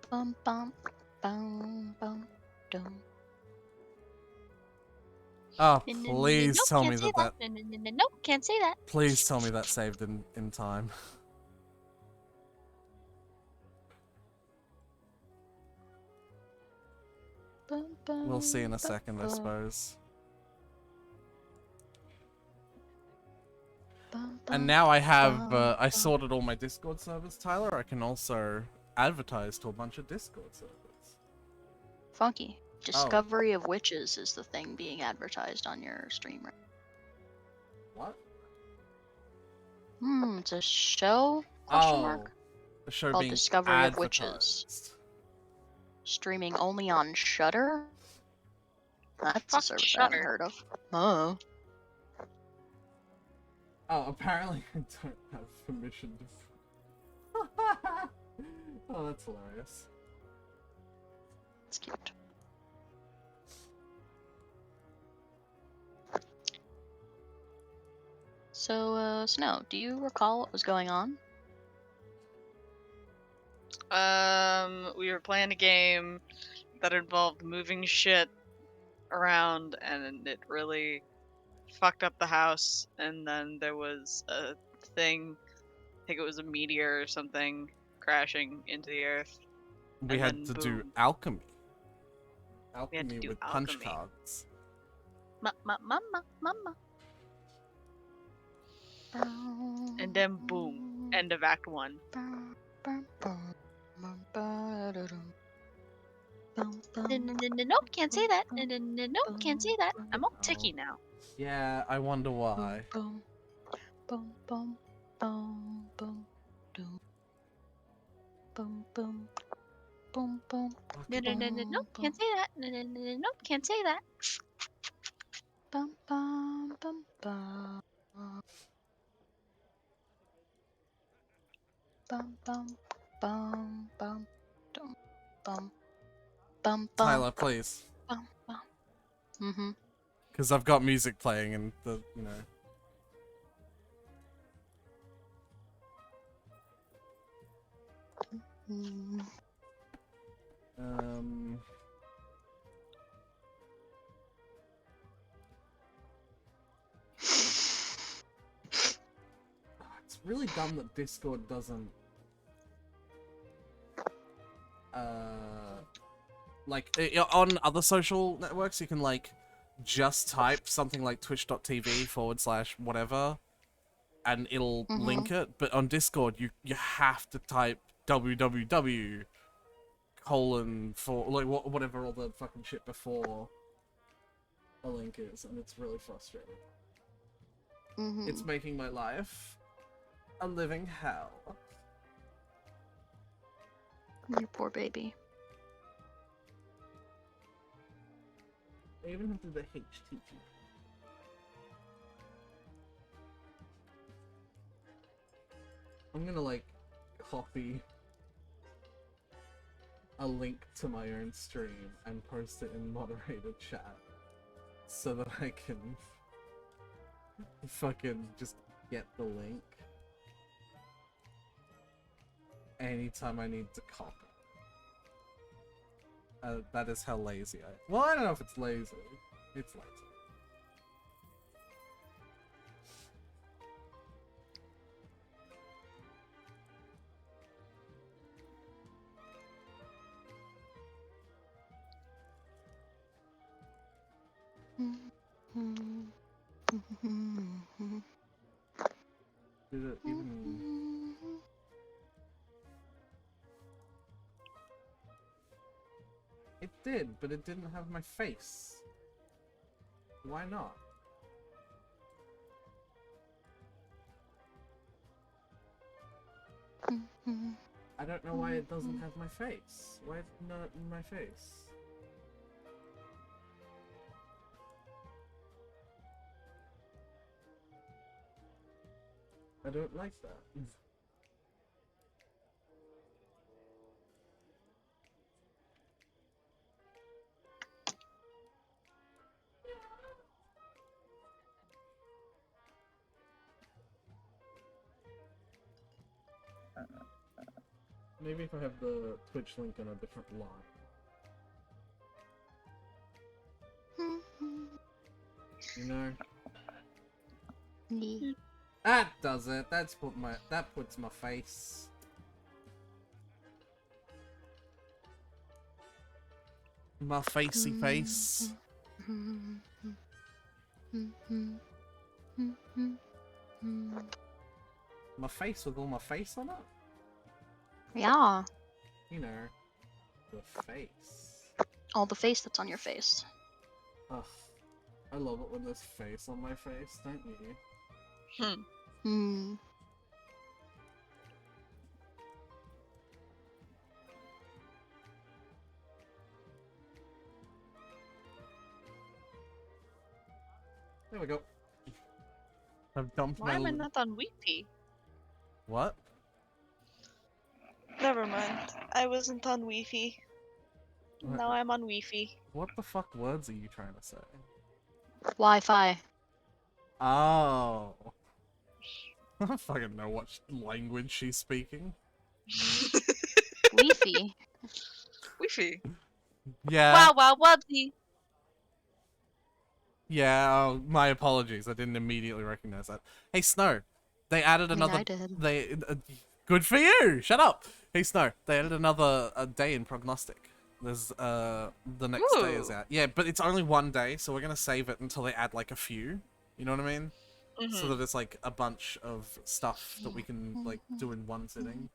Bum bum bum bum dum. Oh, Nope, please tell me can't say that. that. Nope, can't say that. Please tell me that saved in time. Bum, bum, We'll see in a bum, second, I bum, suppose. bum, And bum, now I have, bum, I bum. sorted all my Discord servers, Tyler. I can also advertise to a bunch of Discord servers. Funky. Oh, Discovery of Witches is the thing being advertised on your streamer. what? It's a show? Question mark? Oh, the show Called being Discovery of Witches. advertised. Streaming only on Shudder? That's a Fuck service I haven't Shudder. heard of. Oh. Oh, apparently I don't have permission to... Oh, that's hilarious. It's cute. So, Snow, do you recall what was going on? We were playing a game that involved moving shit around, and it really fucked up the house. And then there was a thing, I think it was a meteor or something, crashing into the earth. We And had then to do boom. alchemy. We had to Alchemy do with punch alchemy. cards. Mama. And then boom. End of Act 1. Nope, can't say that. Nope, can't say that. I'm all ticky now. Yeah, I wonder why. Bum, bum, bum, bum, bum, dum. Bum, bum, bum, bum. Nope, can't say that. Nope, can't say that. Bum, bum, bum, bum. Bum, bum, bum, bum, dum, bum, bum, bum, Tyler, please. bum, bum. Mm-hmm. Because I've got music playing and the, you know. Mm. It's really dumb that Discord doesn't... like, on other social networks, you can, like, just type something like twitch.tv/whatever, and it'll link it. But on Discord, you have to type www for, like, whatever all the fucking shit before a link is, and it's really frustrating. It's making my life a living hell. You poor baby. I even have to do the HTTP. I'm gonna, like, copy a link to my own stream and post it in moderator chat so that I can fucking just get the link anytime I need to copy. That is how lazy I am. Well, I don't know if it's lazy. It's lazy. Did it even... It did, but it didn't have my face. Why not? I don't know why it doesn't have my face. Why is it not in my face? I don't like that. Maybe if I have the Twitch link on a different line. You know? Yeah. That does it. That puts my face. My facey face. My face with all my face on it? Yeah. You know, the face. All the face that's on your face. Ugh. I love it when there's face on my face, don't you? Hmm. There we go. I've dumped Why am I my... not on Wi-Fi? What? Never mind. I wasn't on Wi-Fi. Now I'm on Wi-Fi. What the fuck words are you trying to say? Wi-Fi. Oh. I don't fucking know what language she's speaking. Wi-Fi. Wi-Fi. Yeah. Wow, wow, wubsy. Yeah, oh, my apologies. I didn't immediately recognize that. Hey, Snow. They added another... I did. Good for you! Shut up! Hey, Snow. They added another day in Prognostic. There's, the next day is Ooh. out. Yeah, but it's only one day, so we're gonna save it until they add, like, a few. You know what I mean? So that it's, like, a bunch of stuff that we can, like, do in one sitting.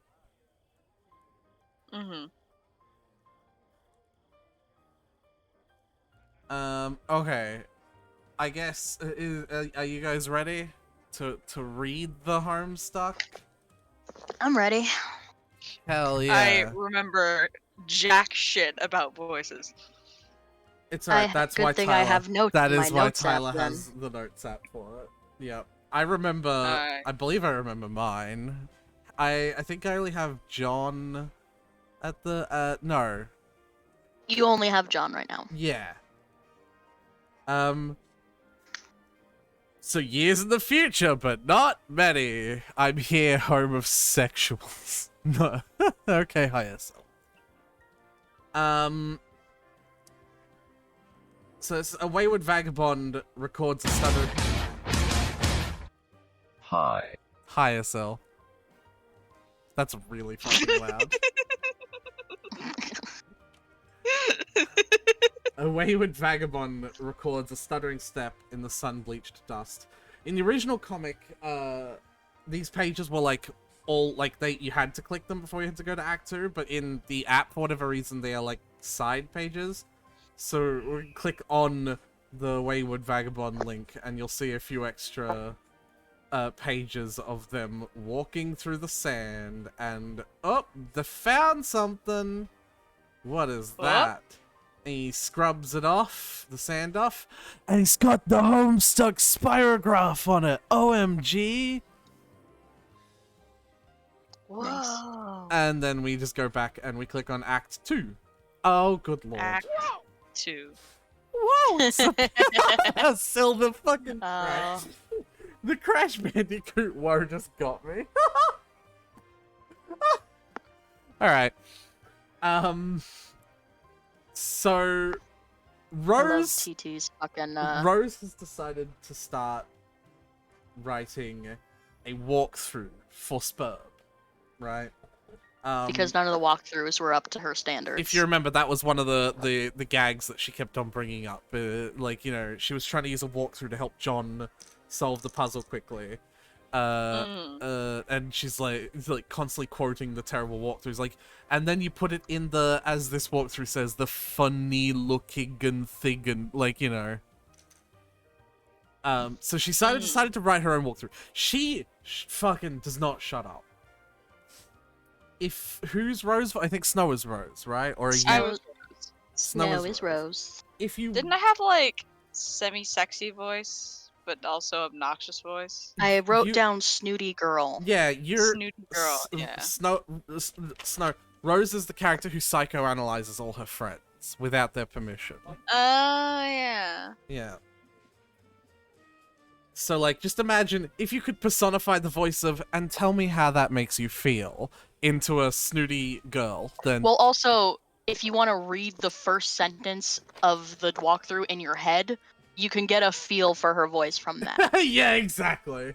Okay. I guess, are you guys ready to read the Homestuck? I'm ready. Hell yeah. I remember jack shit about voices. It's alright, that's why good thing Tyler... I have notes That in my is why notes app, Tyler then. has the notes app for it. Yep. I remember... I believe I remember mine. I think I only have John at the... no. You only have John right now. Yeah. So years in the future, but not many. I'm here, home of sexuals. No. Okay, hi yourself. So it's a wayward vagabond records a stuttered... Hi. Hi, SL. That's really fucking loud. A wayward vagabond records a stuttering step in the sun-bleached dust. In the original comic, these pages were like all like you had to click them before you had to go to Act 2, but in the app, for whatever reason, they are like side pages. So we click on the wayward vagabond link, and you'll see a few extra pages of them walking through the sand, and oh, they found something. What is that? And he scrubs it off, the sand off, and he's got the Homestuck spirograph on it. OMG! Whoa. And then we just go back and we click on Act 2. Oh, good lord. Act 2. Whoa! It's still the fucking crash. The Crash Bandicoot woe just got me. Alright. So Rose TT's fucking Rose has decided to start writing a walkthrough for Spurb, right? because none of the walkthroughs were up to her standards. If you remember, that was one of the gags that she kept on bringing up. Like, you know, she was trying to use a walkthrough to help John solve the puzzle quickly. And she's like constantly quoting the terrible walkthroughs, like, and then you put it in the, as this walkthrough says, the funny looking and thing, and like, you know. So she decided to write her own walkthrough. She fucking does not shut up. Who's Rose? I think Snow is Rose, right? Or are you? Snow is Rose. If you Didn't I have like semi-sexy voice, but also obnoxious voice? I wrote down Snooty Girl. Yeah, you're Snooty Girl. Yeah. Snow. Rose is the character who psychoanalyzes all her friends without their permission. Yeah. Yeah. So, like, just imagine if you could personify the voice of, and tell me how that makes you feel. into a snooty girl, then Well, also, if you want to read the first sentence of the walkthrough in your head, you can get a feel for her voice from that. yeah, exactly.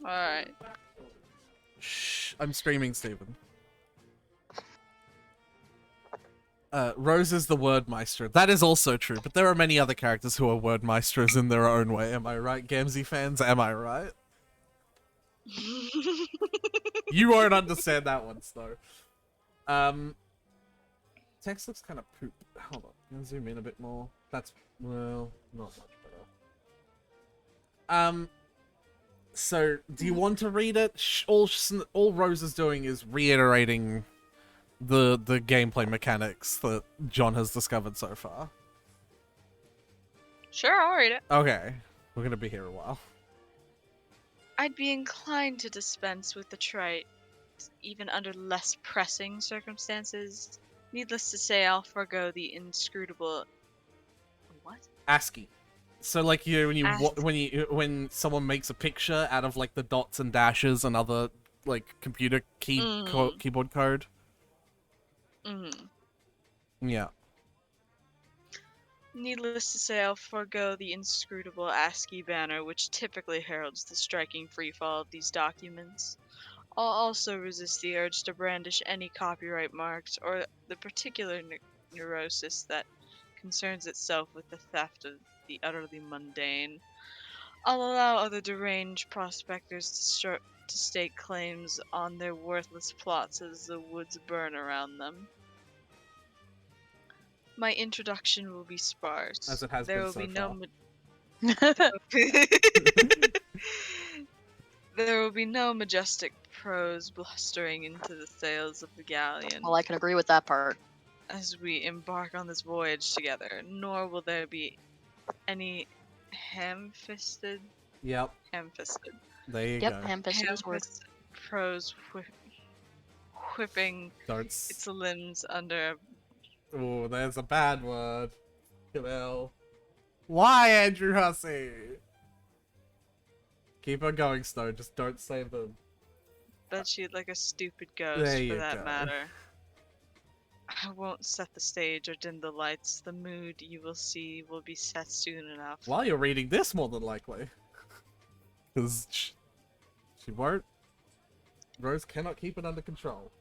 Alright. Shh, I'm streaming, Steven. Rose is the word maestro. That is also true, but there are many other characters who are word maestros in their own way. Am I right, Gamzee fans? Am I right? You won't understand that one, Snow. Text looks kind of poop. Hold on, I'm gonna zoom in a bit more. That's, well, not much better. So, do you want to read it? All Rose is doing is reiterating the gameplay mechanics that John has discovered so far. Sure, I'll read it. Okay, we're gonna be here a while. I'd be inclined to dispense with the trite, even under less pressing circumstances. Needless to say, I'll forego the inscrutable. What? ASCII. So like ASCII. when someone makes a picture out of like the dots and dashes and other like computer keyboard code. Yeah. Needless to say, I'll forego the inscrutable ASCII banner which typically heralds the striking freefall of these documents. I'll also resist the urge to brandish any copyright marks or the particular neurosis that concerns itself with the theft of the utterly mundane. I'll allow other deranged prospectors to stake claims on their worthless plots as the woods burn around them. My introduction will be sparse. As it has There been will so be far. There will be no majestic prose blustering into the sails of the galleon Well, I can agree with that part. as we embark on this voyage together, nor will there be any ham-fisted. Yep. Ham-fisted. There you Yep, go. ham-fisted is word. Ham-fisted prose whipping Darts. its limbs under. Oh, there's a bad word. Well. Why, Andrew Hussey? Keep on going, Snow. Just don't say them. Bet she'd like a stupid ghost, There for you that go. matter. I won't set the stage or dim the lights. The mood you will see will be set soon enough. While you're reading this, more than likely. Because she won't. Rose cannot keep it under control.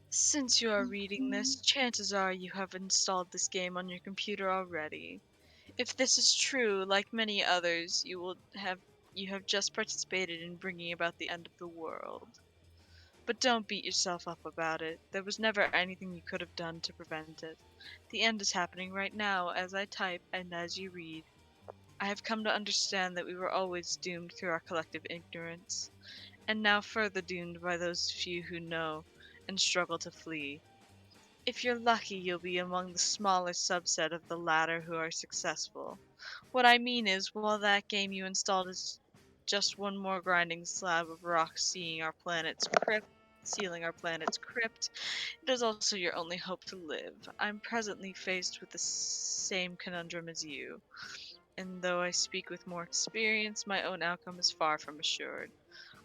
Since you are reading this, chances are you have installed this game on your computer already. If this is true, like many others, you have just participated in bringing about the end of the world. But don't beat yourself up about it. There was never anything you could have done to prevent it. The end is happening right now as I type and as you read. I have come to understand that we were always doomed through our collective ignorance, and now further doomed by those few who know and struggle to flee. If you're lucky, you'll be among the smaller subset of the latter who are successful. What I mean is, while that game you installed is just one more grinding slab of rock sealing our planet's crypt, it is also your only hope to live. I'm presently faced with the same conundrum as you, and though I speak with more experience, my own outcome is far from assured.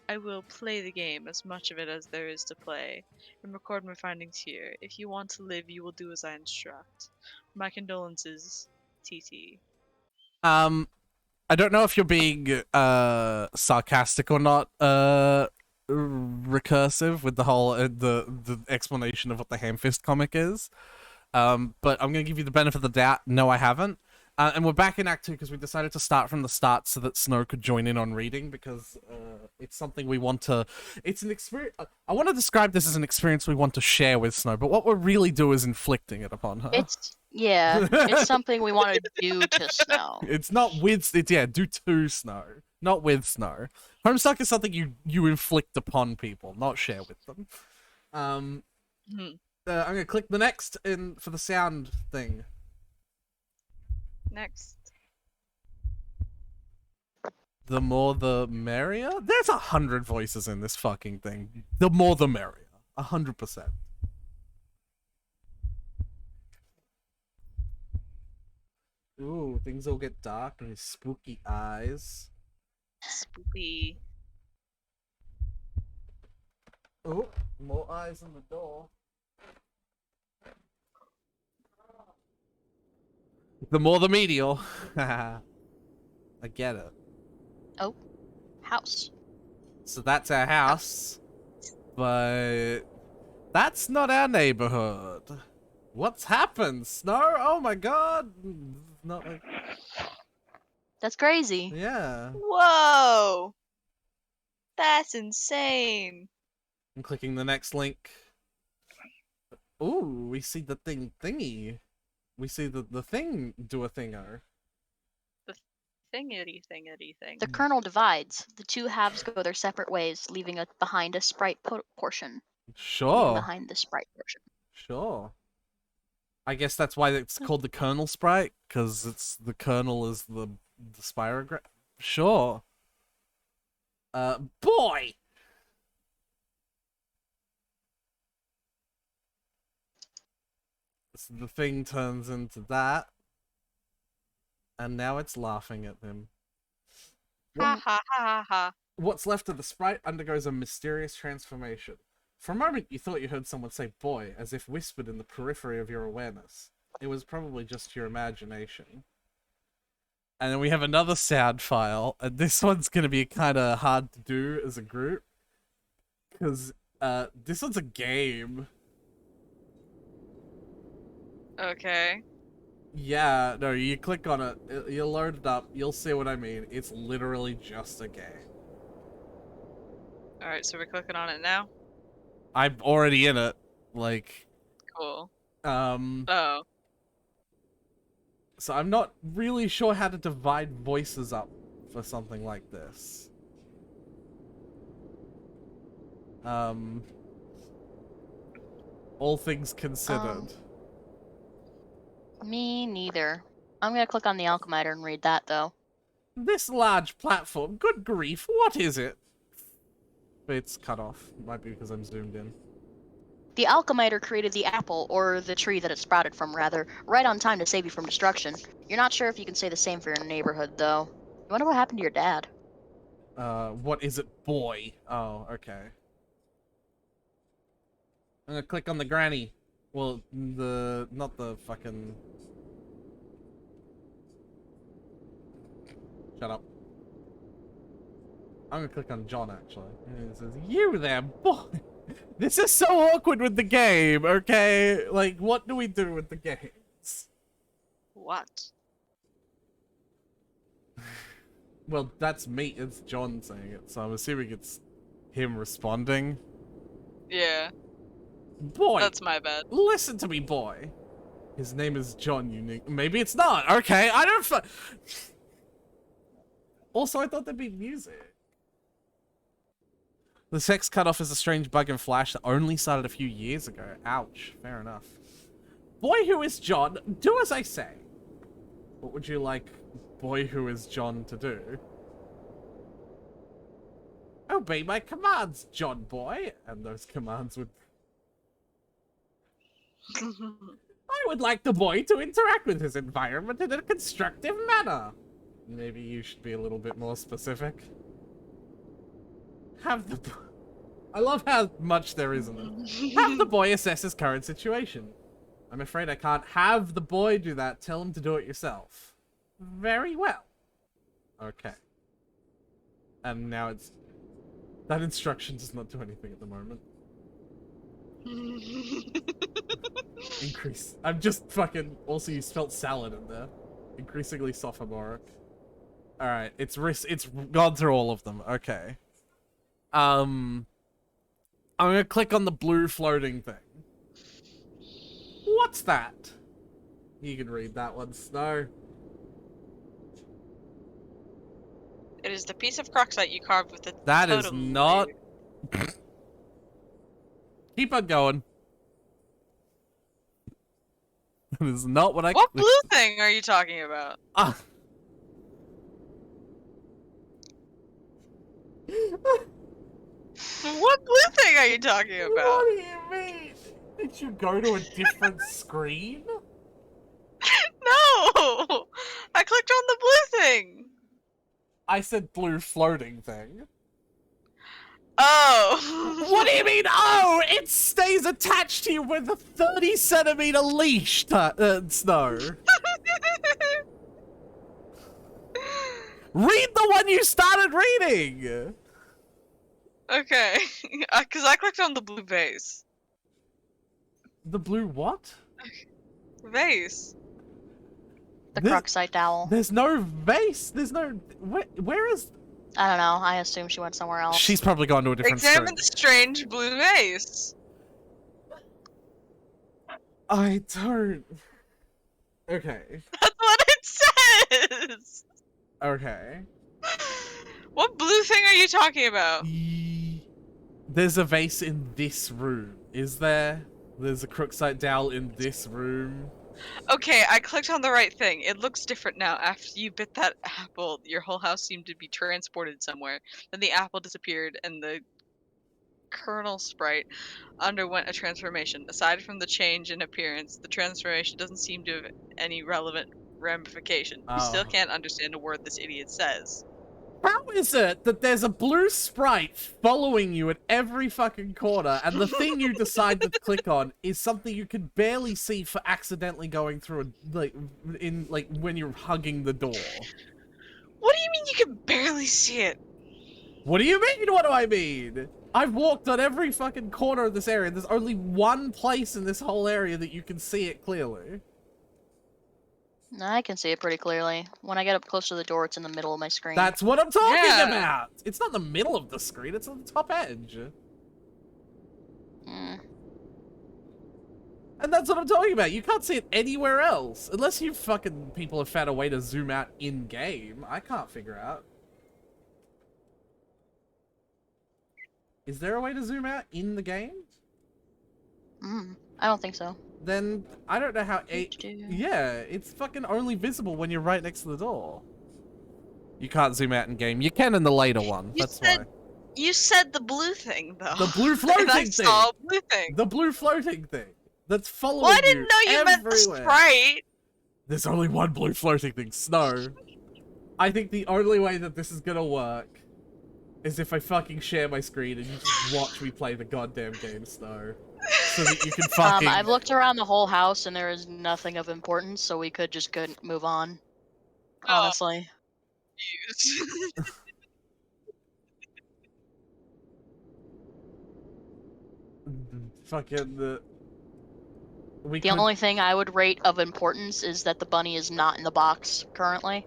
I will play the game, as much of it as there is to play, and record my findings here. If you want to live, you will do as I instruct. My condolences, TT. I don't know if you're being sarcastic or not, recursive with the whole the explanation of what the Hamfist comic is. But I'm gonna give you the benefit of the doubt. No, I haven't. And we're back in Act 2 because we decided to start from the start so that Snow could join in on reading because it's something we want to. It's an experience. I want to describe this as an experience we want to share with Snow, but what we really do is inflicting it upon her. It's something we want to do to Snow. It's not with. It's do to Snow, not with Snow. Homestuck is something you inflict upon people, not share with them. I'm gonna click the next in for the sound thing. Next. The more the merrier? There's 100 voices in this fucking thing. The more the merrier. 100%. Ooh, things all get dark and his spooky eyes. Spooky. Oh, more eyes on the door. The more the medial. I get it. Oh, house. So that's our house, but that's not our neighborhood. What's happened? Snow? Oh my god! Not like That's crazy. yeah. Whoa! That's insane. I'm clicking the next link. Ooh, we see the thingy. We see the thing do a thingo. Thingity thingity thing. The kernel divides. The two halves go their separate ways, leaving behind a sprite portion. Leaving Sure, behind the sprite portion. sure. I guess that's why it's called the kernel sprite, because it's the kernel is the spirograph. Sure. Boy. So the thing turns into that, and now it's laughing at him. Ha ha ha ha ha. What's left of the sprite undergoes a mysterious transformation. For a moment, you thought you heard someone say boy, as if whispered in the periphery of your awareness. It was probably just your imagination. And then we have another sound file, and this one's going to be kind of hard to do as a group. Because this one's a game. Okay. Yeah, no, you click on it, you'll load it up, you'll see what I mean. It's literally just a game. Alright, so we're clicking on it now? I'm already in it. Like, Cool. um... Oh. So I'm not really sure how to divide voices up for something like this. All things considered. Me neither. I'm gonna click on the alchemiter and read that though. This large platform, good grief, what is it? It's cut off. Might be because I'm zoomed in. The alchemiter created the apple, or the tree that it sprouted from, rather, right on time to save you from destruction. You're not sure if you can say the same for your neighborhood, though. You wonder what happened to your dad? What is it, boy? Oh, okay. I'm gonna click on the granny. Well, not the fucking... Shut up. I'm gonna click on John, actually. And it says, you there, boy! This is so awkward with the game, okay? Like, what do we do with the games? What? Well, that's me. It's John saying it, so I'm assuming it's him responding. Yeah. Boy! That's my bad. Listen to me, boy! His name is John, unique. Maybe it's not. Okay, I don't Also, I thought there'd be music. The sex cutoff is a strange bug in Flash that only started a few years ago. Ouch. Fair enough. Boy who is John, do as I say. What would you like boy who is John to do? Obey my commands, John boy. And those commands would... I would like the boy to interact with his environment in a constructive manner. Maybe you should be a little bit more specific. Have the... I love how much there is in it. Have the boy assess his current situation. I'm afraid I can't have the boy do that. Tell him to do it yourself. Very well. Okay. And now it's... That instruction does not do anything at the moment. Increase. I'm just fucking... Also, you spelt salad in there. Increasingly sophomoric. Alright, it's gone through all of them. Okay. I'm gonna click on the blue floating thing. What's that? You can read that one, Snow. It is the piece of crocite you carved with the That is totem not... blade. Keep on going. That is not what I... What blue thing are you talking about? Ah. What blue thing are you talking about? What do you mean? Did you go to a different screen? No! I clicked on the blue thing! I said blue floating thing. Oh! What do you mean, oh? It stays attached to you with a 30-centimeter leash, Snow. Read the one you started reading! Okay, because I clicked on the blue vase. The blue what? Vase. The This- Cruxite Dowel. There's no vase. There's no... Where is... I don't know. I assume she went somewhere else. She's probably gone to a different Examine screen. the strange blue vase. I don't... Okay. That's what it says! Okay. What blue thing are you talking about? There's a vase in this room. Is there? There's a Cruxite dowel in this room. Okay, I clicked on the right thing. It looks different now. After you bit that apple, your whole house seemed to be transported somewhere. Then the apple disappeared, and the kernel sprite underwent a transformation. Aside from the change in appearance, the transformation doesn't seem to have any relevant ramification. You still Oh. can't understand a word this idiot says. How is it that there's a blue sprite following you at every fucking corner, and the thing you decide to click on is something you can barely see for accidentally going through when you're hugging the door? What do you mean you can barely see it? What do you mean? What do I mean? I've walked on every fucking corner of this area. There's only one place in this whole area that you can see it clearly. I can see it pretty clearly. When I get up close to the door, it's in the middle of my screen. That's what I'm talking Yeah. about! It's not in the middle of the screen, it's on the top edge. Mm. And that's what I'm talking about. You can't see it anywhere else. Unless you fucking people have found a way to zoom out in-game. I can't figure out. Is there a way to zoom out in the game? I don't think so. Then I don't know how yeah, it's fucking only visible when you're right next to the door. You can't zoom out in game. You can in the later one. That's why. You said the blue thing, though. The blue floating and I thing. saw a blue thing. The blue floating thing. That's following Well, I didn't know you meant the everywhere. sprite. There's only one blue floating thing, Snow. I think the only way that this is gonna work is if I fucking share my screen and you just watch me play the goddamn game, Snow. So that you can fucking... I've looked around the whole house and there is nothing of importance, so we could just move on. Honestly. Fucking the... The only thing I would rate of importance is that the bunny is not in the box currently.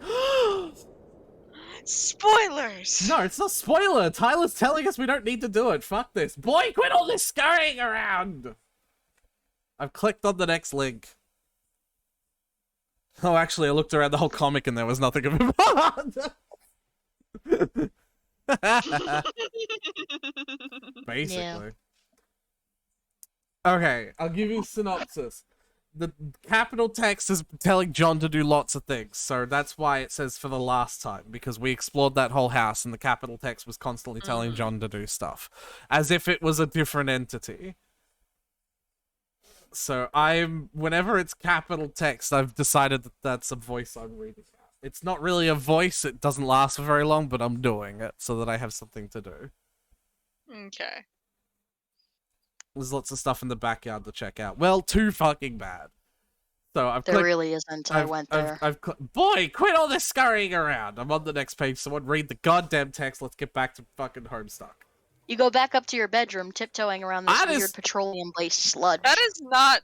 Spoilers! No, it's not spoiler. Tyler's telling us we don't need to do it. Fuck this. Boy, quit all this scurrying around! I've clicked on the next link. Oh, actually, I looked around the whole comic and there was nothing of importance. Basically. Yeah. Okay, I'll give you a synopsis. The capital text is telling John to do lots of things, so that's why it says for the last time, because we explored that whole house and the capital text was constantly telling John to do stuff. As if it was a different entity. So whenever it's capital text, I've decided that that's a voice I'm reading out. It's not really a voice, it doesn't last for very long, but I'm doing it so that I have something to do. Okay. There's lots of stuff in the backyard to check out. Well, too fucking bad. So I've There clicked, really isn't. I went there. Boy, quit all this scurrying around. I'm on the next page. Someone read the goddamn text. Let's get back to fucking Homestuck. You go back up to your bedroom, tiptoeing around this weird petroleum-based sludge. That is not...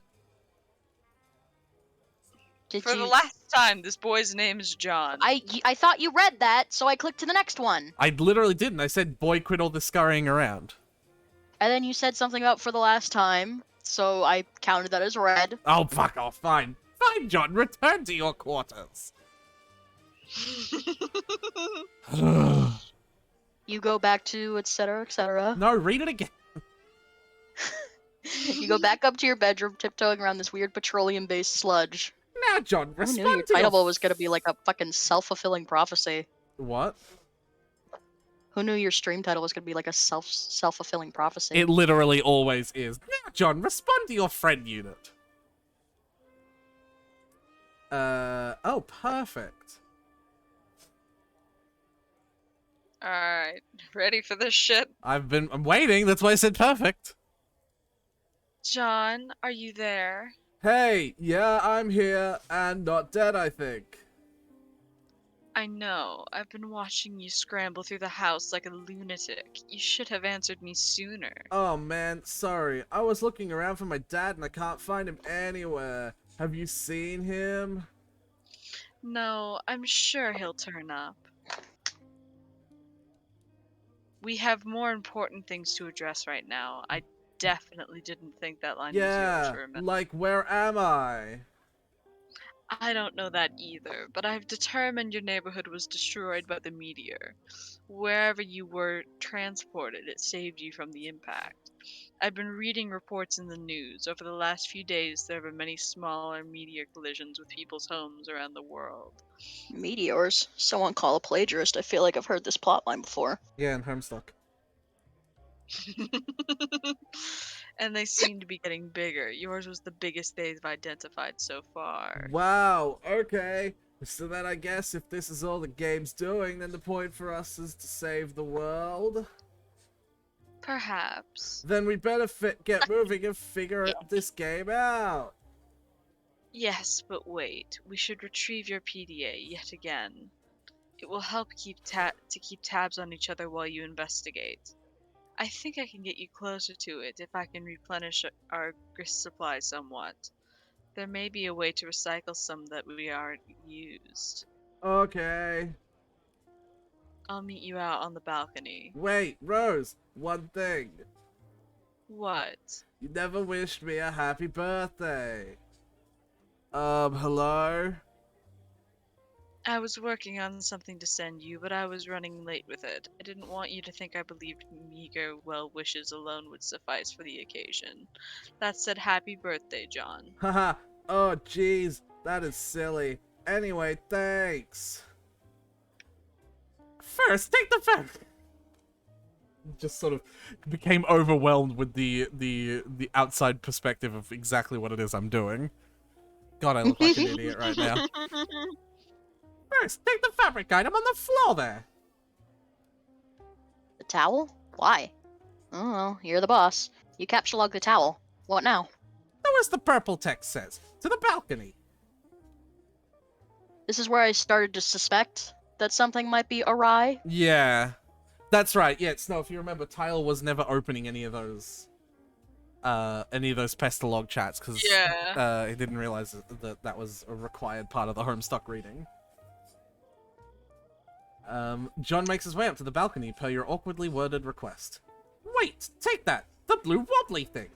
Did For you... the last time, this boy's name is John. I thought you read that, so I clicked to the next one. I literally didn't. I said, boy, quit all this scurrying around. And then you said something about for the last time, so I counted that as read. Oh, fuck off. Fine. Fine, John. Return to your quarters. You go back to etc. etc. No, read it again. You go back up to your bedroom, tiptoeing around this weird petroleum-based sludge. Now, John, Who respond knew your to title was gonna be like a fucking self-fulfilling prophecy? What? Who knew your stream title was gonna be like a self-fulfilling prophecy? It literally always is. Now, John, respond to your friend unit. Oh, perfect. Alright, ready for this shit? I'm waiting, that's why I said perfect. John, are you there? Hey, yeah, I'm here, and not dead, I think. I know. I've been watching you scramble through the house like a lunatic. You should have answered me sooner. Oh man, sorry. I was looking around for my dad and I can't find him anywhere. Have you seen him? No, I'm sure he'll turn up. We have more important things to address right now. I definitely didn't think that line was yours Yeah, for a minute. like where am I? I don't know that either, but I've determined your neighborhood was destroyed by the meteor. Wherever you were transported, it saved you from the impact. I've been reading reports in the news. Over the last few days, there have been many smaller meteor collisions with people's homes around the world. Meteors. Someone call a plagiarist. I feel like I've heard this plotline before. Yeah, in Homestuck. And they seem to be getting bigger. Yours was the biggest they've identified so far. Wow, okay. So then I guess if this is all the game's doing, then the point for us is to save the world. Perhaps. Then we better get moving and figure this game out. Yes, but wait. We should retrieve your PDA yet again. It will help keep tabs on each other while you investigate. I think I can get you closer to it if I can replenish our grist supply somewhat. There may be a way to recycle some that we aren't used. Okay. I'll meet you out on the balcony. Wait, Rose, one thing. What? You never wished me a happy birthday. Hello? I was working on something to send you, but I was running late with it. I didn't want you to think I believed meager well wishes alone would suffice for the occasion. That said, happy birthday, John. Haha, oh jeez, that is silly. Anyway, thanks. First, take the phone. Just sort of became overwhelmed with the outside perspective of exactly what it is I'm doing. God, I look like an idiot right now. First, take the fabric item on the floor there. The towel? Why? Oh, well, you're the boss. You capture-log the towel. What now? Do as the purple text says. To the balcony. This is where I started to suspect that something might be awry. Yeah. That's right. Yeah, no, if you remember, Tile was never opening any of those Pestalog chats because he didn't realize that that was a required part of the Homestuck reading. John makes his way up to the balcony per your awkwardly worded request. Wait, take that! The blue wobbly thing!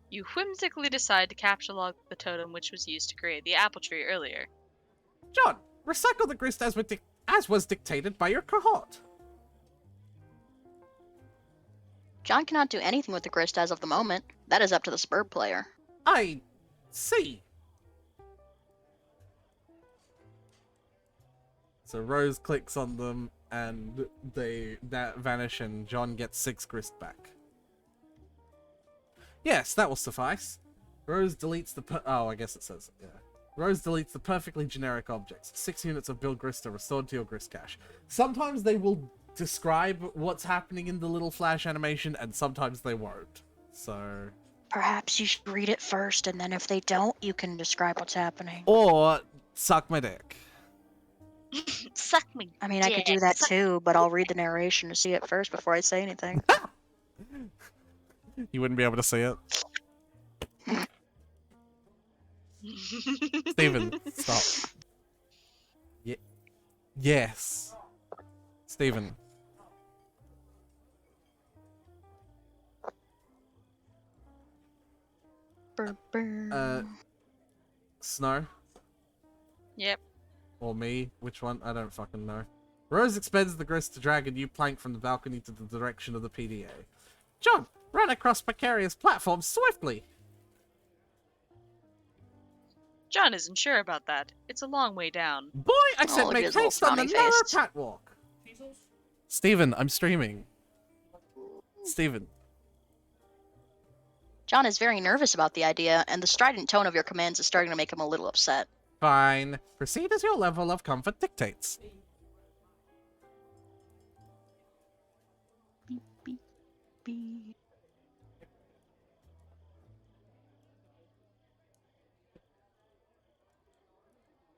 You whimsically decide to capture log the totem which was used to create the apple tree earlier. John, recycle the grist as was dictated by your cohort. John cannot do anything with the grist as of the moment. That is up to the Spurb player. I see. So Rose clicks on them, and they vanish, and John gets 6 grist back. Yes, that will suffice. Rose deletes the oh, I guess it says, yeah. Rose deletes the perfectly generic objects. 6 units of Bill Grist are restored to your grist cache. Sometimes they will describe what's happening in the little flash animation, and sometimes they won't. So... Perhaps you should read it first, and then if they don't, you can describe what's happening. Or suck my dick. Suck me. I mean, I could do that too, but I'll read the narration to see it first before I say anything. You wouldn't be able to see it. Steven, stop. Yes. Steven. Snow? Yep. Or me? Which one? I don't fucking know. Rose expends the grist to drag a new plank from the balcony to the direction of the PDA. John, run across precarious platforms swiftly! John isn't sure about that. It's a long way down. Boy, I said look at make his little haste on the frowny narrow face. catwalk! Steven, I'm streaming. Steven. John is very nervous about the idea, and the strident tone of your commands is starting to make him a little upset. Fine. Proceed as your level of comfort dictates. Beep, beep, beep.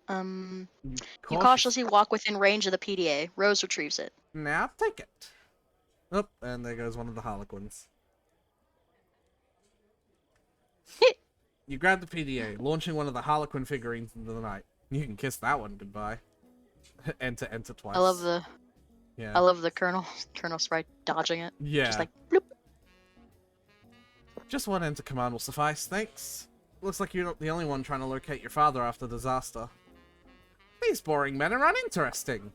You cautiously walk within range of the PDA. Rose retrieves it. Now take it. Oh, and there goes one of the Harlequins. You grab the PDA, launching one of the Harlequin figurines into the night. You can kiss that one goodbye. enter twice. I love the Colonel Sprite dodging it. Yeah. Just like bloop. Just one enter command will suffice, thanks. Looks like you're not the only one trying to locate your father after disaster. These boring men are uninteresting.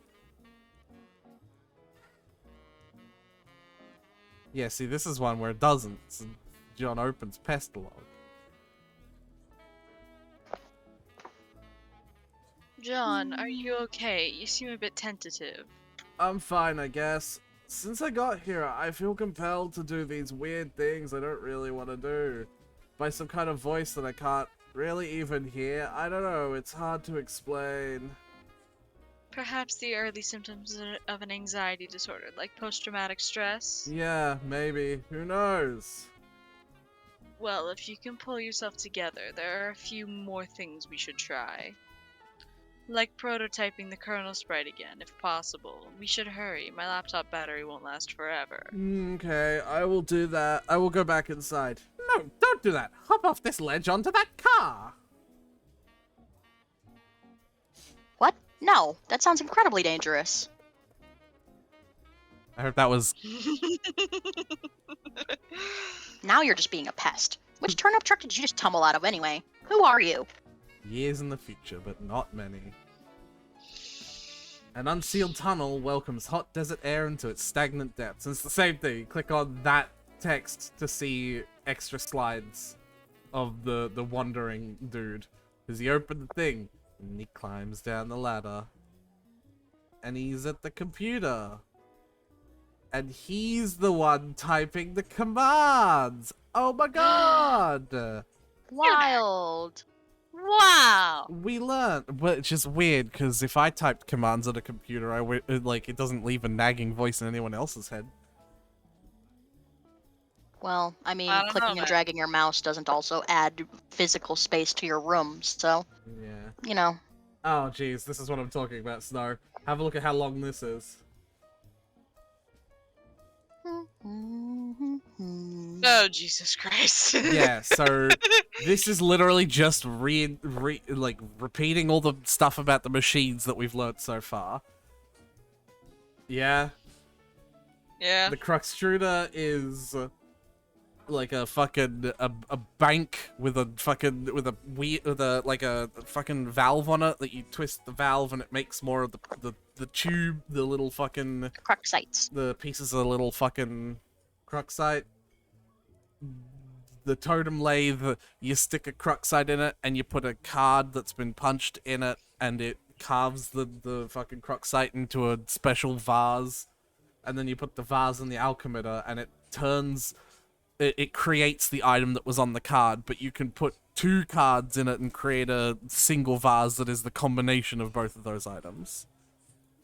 Yeah, see, this is one where it doesn't. So John opens Pestalog. John, are you okay? You seem a bit tentative. I'm fine, I guess. Since I got here, I feel compelled to do these weird things I don't really want to do. By some kind of voice that I can't really even hear. I don't know, it's hard to explain. Perhaps the early symptoms of an anxiety disorder, like post-traumatic stress? Yeah, maybe. Who knows? Well, if you can pull yourself together, there are a few more things we should try. Like prototyping the kernel sprite again, if possible. We should hurry. My laptop battery won't last forever. Okay, I will do that. I will go back inside. No, don't do that. Hop off this ledge onto that car. What? No, that sounds incredibly dangerous. I hope that was... Now you're just being a pest. Which turnip truck did you just tumble out of anyway? Who are you? years in the future, but not many. An unsealed tunnel welcomes hot desert air into its stagnant depths. And it's the same thing. You click on that text to see extra slides of the wandering dude. Because he opened the thing, and he climbs down the ladder. And he's at the computer. And he's the one typing the commands. Oh my god! Wild. Wow. We learned, which is weird because if I typed commands on a computer, I would like it doesn't leave a nagging voice in anyone else's head. Well, I mean, I don't clicking know, and man. dragging your mouse doesn't also add physical space to your room, so, Yeah. you know. Oh, jeez, this is what I'm talking about, Snow. Have a look at how long this is. Oh, Jesus Christ. Yeah, so this is literally just repeating all the stuff about the machines that we've learnt so far. Yeah. Yeah. The Cruxtruder is like a fucking a bank with a fucking with a like a fucking valve on it that you twist the valve and it makes more of the tube, the little fucking Cruxites. the pieces of the little fucking Cruxite. The totem lathe, you stick a Cruxite in it and you put a card that's been punched in it and it carves the fucking Cruxite into a special vase. And then you put the vase in the alchemitter and it turns... It creates the item that was on the card, but you can put two cards in it and create a single vase that is the combination of both of those items.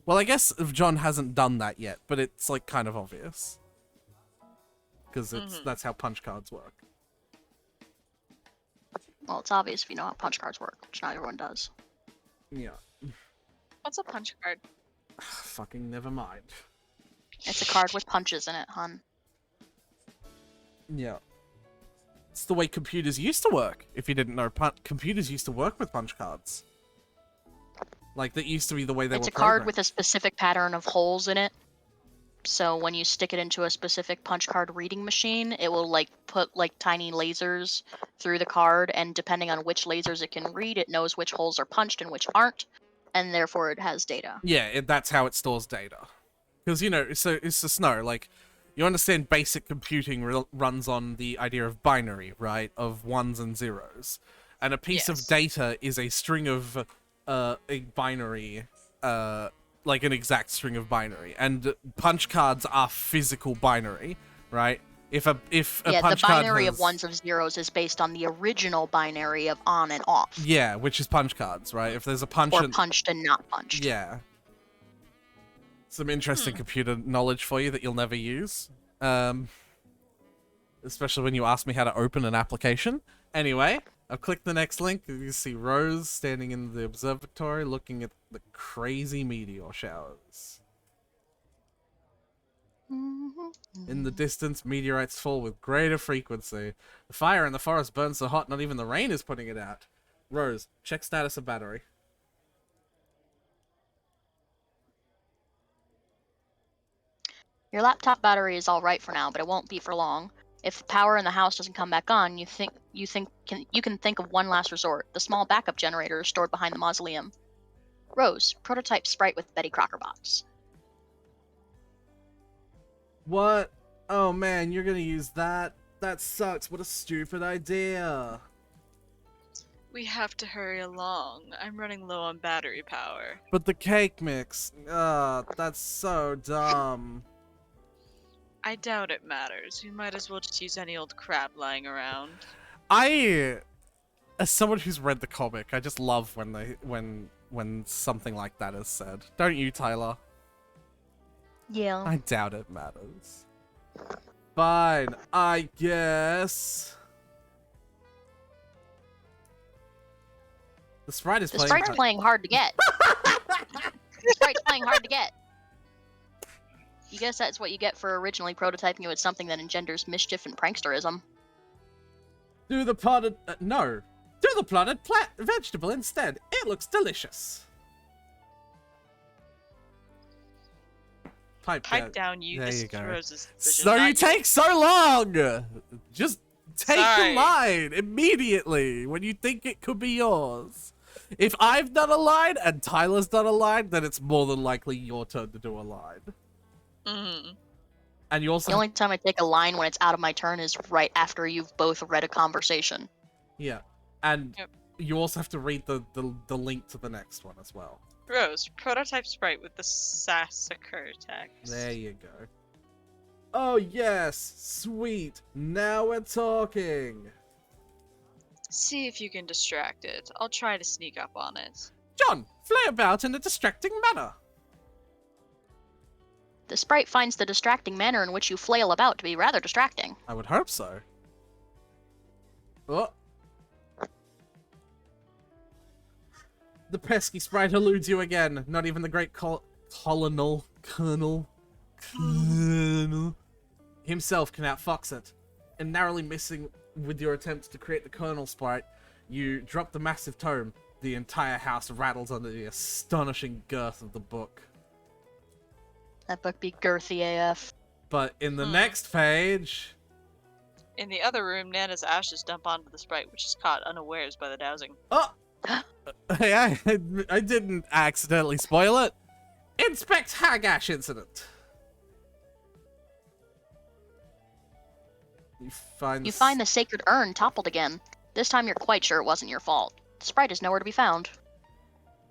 Well, I guess John hasn't done that yet, but it's like kind of obvious. Because that's how punch cards work. Well, it's obvious if you know how punch cards work, which not everyone does. Yeah. What's a punch card? Fucking never mind. It's a card with punches in it, hun. Yeah. It's the way computers used to work. If you didn't know, computers used to work with punch cards. Like, that used to be the way they were It's a card programmed. with a specific pattern of holes in it. So when you stick it into a specific punch card reading machine, it will like put like tiny lasers through the card, and depending on which lasers it can read, it knows which holes are punched and which aren't, and therefore it has data. Yeah, that's how it stores data. Because, you know, it's the Snow, like, you understand basic computing runs on the idea of binary, right? Of ones and zeros. And a piece Yes. of data is a string of a binary, like an exact string of binary. And punch cards are physical binary, right? If a Yeah, the punch card binary of has, ones of zeros is based on the original binary of on and off. yeah, which is punch cards, right? If there's a punch Or and punched and not punched. yeah, some interesting computer knowledge for you that you'll never use. Especially when you ask me how to open an application. Anyway, I've clicked the next link. You see Rose standing in the observatory looking at the crazy meteor showers. In the distance, meteorites fall with greater frequency. The fire in the forest burns so hot, not even the rain is putting it out. Rose, check status of battery. Your laptop battery is all right for now, but it won't be for long. If the power in the house doesn't come back on, you can think of one last resort. The small backup generator is stored behind the mausoleum. Rose, prototype sprite with Betty Crocker box. What? Oh man, you're gonna use that? That sucks. What a stupid idea. We have to hurry along. I'm running low on battery power. But the cake mix. That's so dumb. I doubt it matters. We might as well just use any old crap lying around. As someone who's read the comic, I just love when something like that is said. Don't you, Tyler? Yeah. I doubt it matters. Fine, I guess. The sprite is The playing. sprite's playing hard to get. The sprite's playing hard to get. You guess that's what you get for originally prototyping it with something that engenders mischief and pranksterism. Do the potted no. Do the potted vegetable instead. It looks delicious. Pipe down, you. There This you is go. Rose's decision, So not you yours. take so long. Just take Sorry. the line immediately when you think it could be yours. If I've done a line and Tyler's done a line, then it's more than likely your turn to do a line. Mm. And you also The only time I take a line when it's out of my turn is right after you've both read a conversation. yeah, and Yep. you also have to read the link to the next one as well. Rose, prototype sprite with the Sassacre text. There you go. Oh yes, sweet. Now we're talking. See if you can distract it. I'll try to sneak up on it. John, fly about in a distracting manner. The sprite finds the distracting manner in which you flail about to be rather distracting. I would hope so. Oh. The pesky sprite eludes you again. Not even the great Colonel himself can outfox it. And narrowly missing with your attempts to create the Colonel sprite, you drop the massive tome. The entire house rattles under the astonishing girth of the book. That book be girthy AF. But in the next page... In the other room, Nana's ashes dump onto the sprite, which is caught unawares by the dowsing. Oh! Hey, I didn't accidentally spoil it. Inspect Hagash incident. You find the sacred urn toppled again. This time you're quite sure it wasn't your fault. The sprite is nowhere to be found.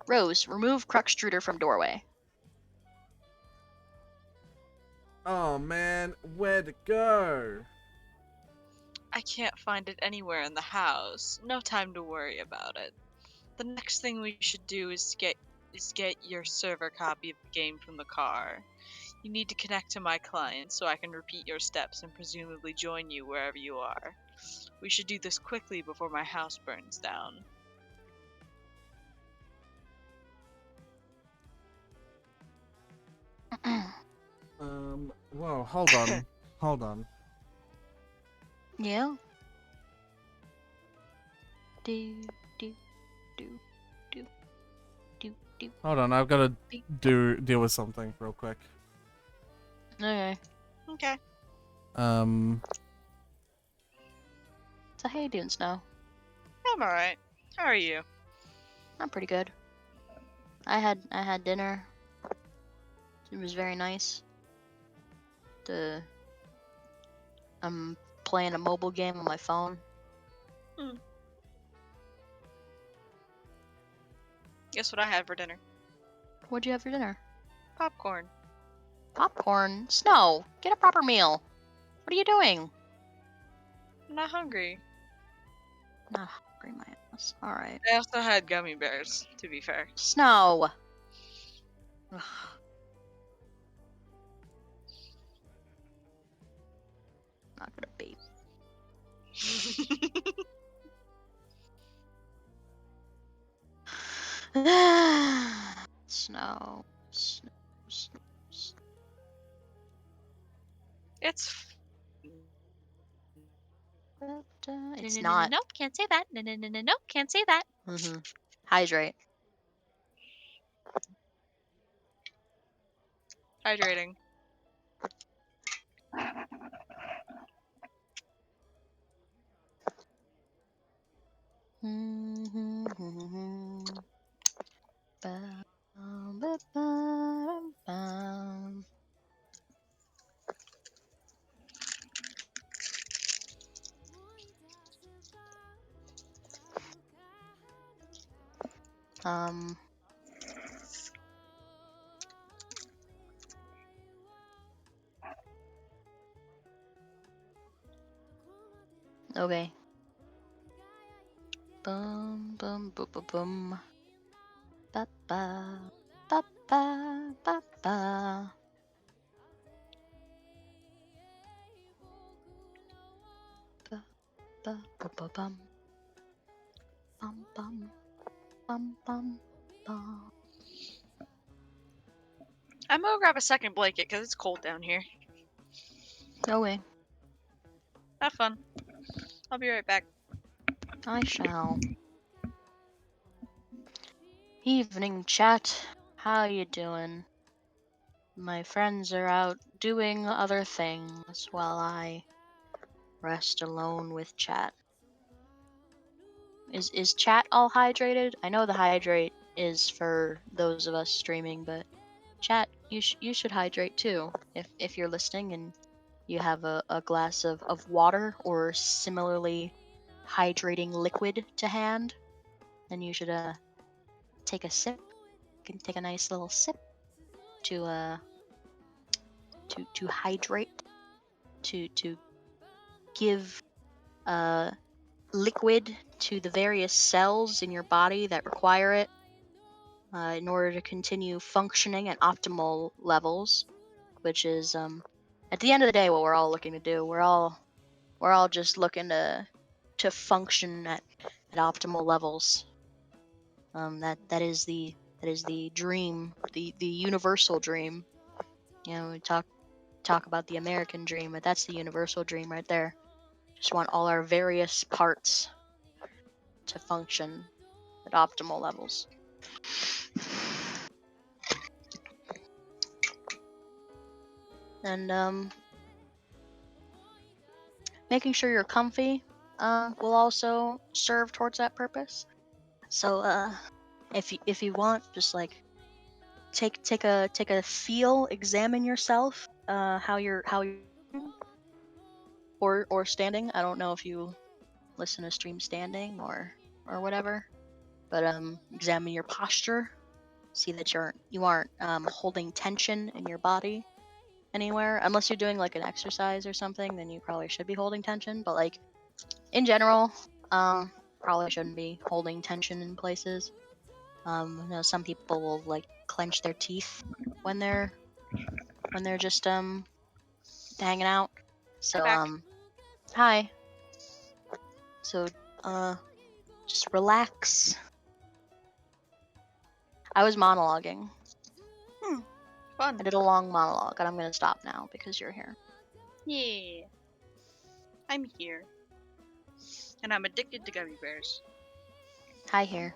Rose, remove Cruxtruder from doorway. Oh man, where'd it go? I can't find it anywhere in the house. No time to worry about it. The next thing we should do is get your server copy of the game from the car. You need to connect to my client so I can repeat your steps and presumably join you wherever you are. We should do this quickly before my house burns down. Whoa, hold on. Hold on. Yeah? Do, do, do, do, do, do. Hold on, I've got to deal with something real quick. Okay. Okay. So how you doing, Snow? I'm alright. How are you? I'm pretty good. I had dinner. It was very nice. I'm playing a mobile game on my phone. Guess what I had for dinner? What'd you have for dinner? Popcorn. Popcorn? Snow, get a proper meal. What are you doing? I'm not hungry. Not hungry, my ass. Alright. I also had gummy bears, to be fair. Snow! Ugh. Not gonna be. Snow. Snow. Snow. Snow. It's. It's not. Nope, can't say that. Nope, can't say that. Mm-hmm. Hydrate. Hydrating. Um. Okay. Bum bum boom boom boom. Ba ba ba ba ba ba. Ba ba ba ba bum. Bum bum bum bum bum. I'm gonna grab a second blanket because it's cold down here. Okay. Have fun. I'll be right back. I shall. Evening chat. How you doing? My friends are out doing other things while I rest alone with chat. Is chat all hydrated? I know the hydrate is for those of us streaming, but chat, you should hydrate too. If you're listening and you have a glass of water or similarly hydrating liquid to hand, then you should take a sip. You can take a nice little sip to hydrate, to give liquid to the various cells in your body that require it in order to continue functioning at optimal levels, which is at the end of the day what we're all looking to do. We're all just looking to function at optimal levels. That is the dream, the universal dream. We talk about the American dream, but that's the universal dream right there. Just want all our various parts to function at optimal levels. And making sure you're comfy will also serve towards that purpose. So if you want, just like take a feel, examine yourself, how you're or standing. I don't know if you listen to stream standing or whatever, but examine your posture. See that you aren't holding tension in your body anywhere, unless you're doing like an exercise or something. Then you probably should be holding tension. But like in general, probably shouldn't be holding tension in places. Some people will like clench their teeth when they're just hanging out. So back. hi. So just relax. I was monologuing. Fun. I did a long monologue, and I'm gonna stop now because you're here. Yeah. I'm here. And I'm addicted to gummy bears. Hi here.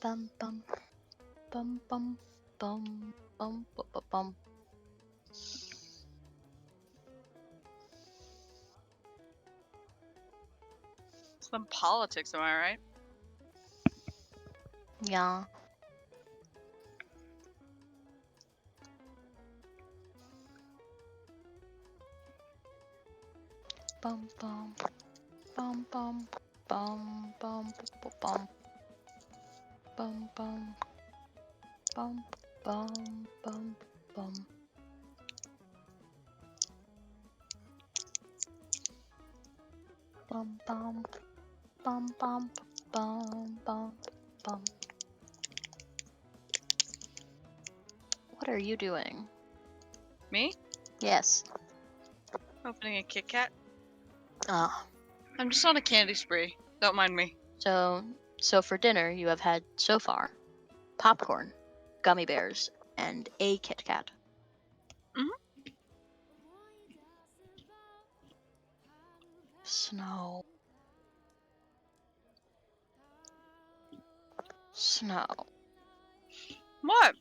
Bum bum bum bum bum bum bum bum bum. Some politics, am I right? Yeah. Bum bum bum bum bum bum bum bum bum bum bum bum bum. Bum bum bum bum bum bum bum. What are you doing? Me? Yes. Opening a Kit Kat? Ah. I'm just on a candy spree. Don't mind me. So for dinner you have had so far popcorn, gummy bears, and a Kit Kat. Mhm. Snow. Snow. What?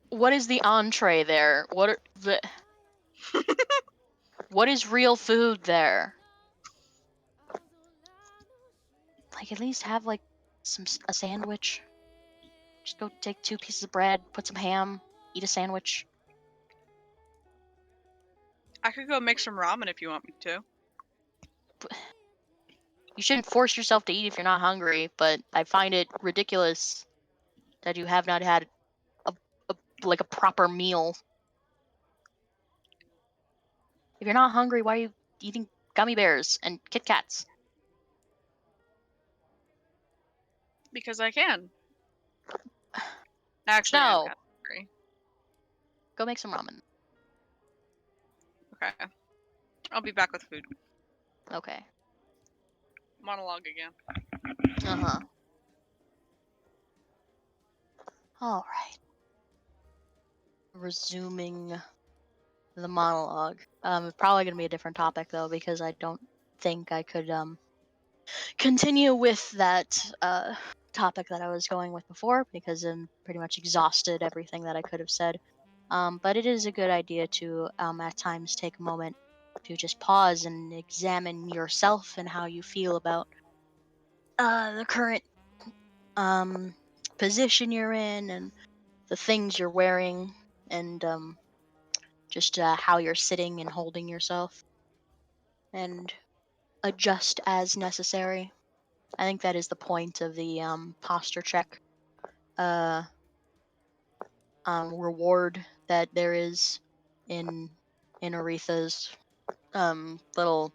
What is the entree there? What is real food there? Like at least have like a sandwich. Just go take 2 pieces of bread, put some ham, eat a sandwich. I could go make some ramen if you want me to. You shouldn't force yourself to eat if you're not hungry, but I find it ridiculous that you have not had a, like a proper meal. If you're not hungry, why are you eating gummy bears and Kit Kats? Because I can. Actually, I'm Snow, kind of hungry. go make some ramen. Okay. I'll be back with food. Okay. Monologue again. Uh-huh. All right. Resuming the monologue. It's probably gonna be a different topic though because I don't think I could continue with that topic that I was going with before because I'm pretty much exhausted everything that I could have said. But it is a good idea to at times take a moment to just pause and examine yourself and how you feel about the current um, position you're in and the things you're wearing and just how you're sitting and holding yourself and adjust as necessary. I think that is the point of the posture check uh, reward that there is in Aretha's little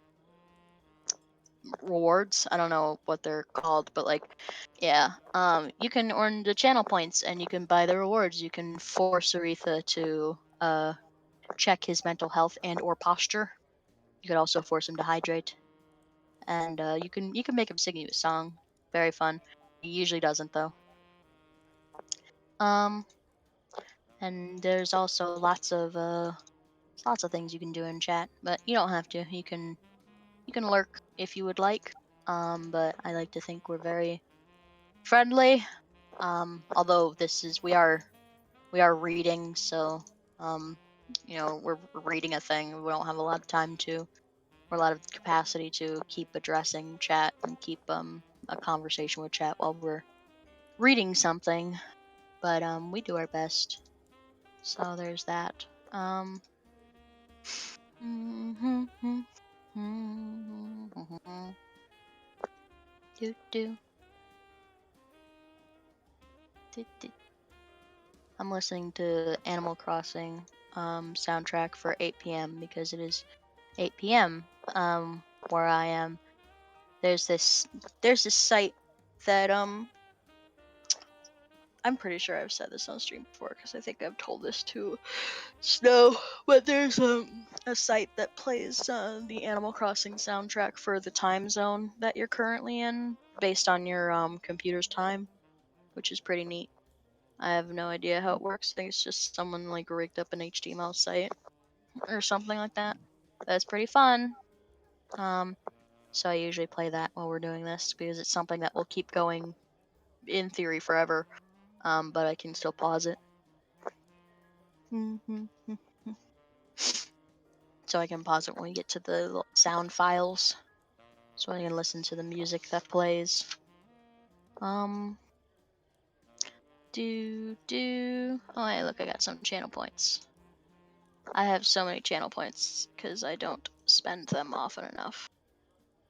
rewards. I don't know what they're called, but like, yeah, you can earn the channel points and you can buy the rewards. You can force Aretha to check his mental health and or posture. You could also force him to hydrate, and you can make him sing you a song. Very fun. He usually doesn't though. Um, and there's also lots of things you can do in chat, but you don't have to. You can lurk if you would like. But I like to think we're very friendly. Although we are reading, so um, we're reading a thing. We don't have a lot of time to or a lot of capacity to keep addressing chat and keep a conversation with chat while we're reading something. But we do our best. So there's that. Do do. Do, do. I'm listening to Animal Crossing soundtrack for 8 p.m. because it is 8 p.m. Where I am. There's this site that I'm pretty sure I've said this on stream before because I think I've told this to Snow, but there's a site that plays the Animal Crossing soundtrack for the time zone that you're currently in based on your computer's time, which is pretty neat. I have no idea how it works. I think it's just someone like rigged up an HTML site or something like that. That's pretty fun. Um, so I usually play that while we're doing this because it's something that will keep going in theory forever. But I can still pause it. So I can pause it when we get to the sound files. So I can listen to the music that plays. Do. Oh, hey, look, I got some channel points. I have so many channel points because I don't spend them often enough.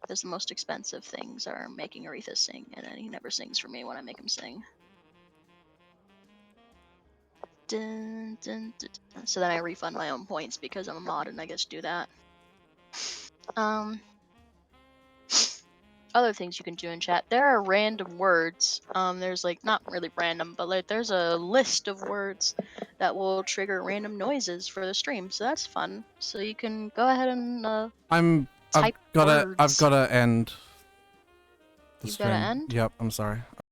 Because the most expensive things are making Aretha sing, and then he never sings for me when I make him sing. Dun, dun, dun, dun. So then I refund my own points because I'm a mod and I get to do that. Other things you can do in chat. There are random words. There's like not really random, but like there's a list of words that will trigger random noises for the stream. So that's fun. So you can go ahead and I've type gotta words. end the You've got to stream. end. Yep, I'm sorry.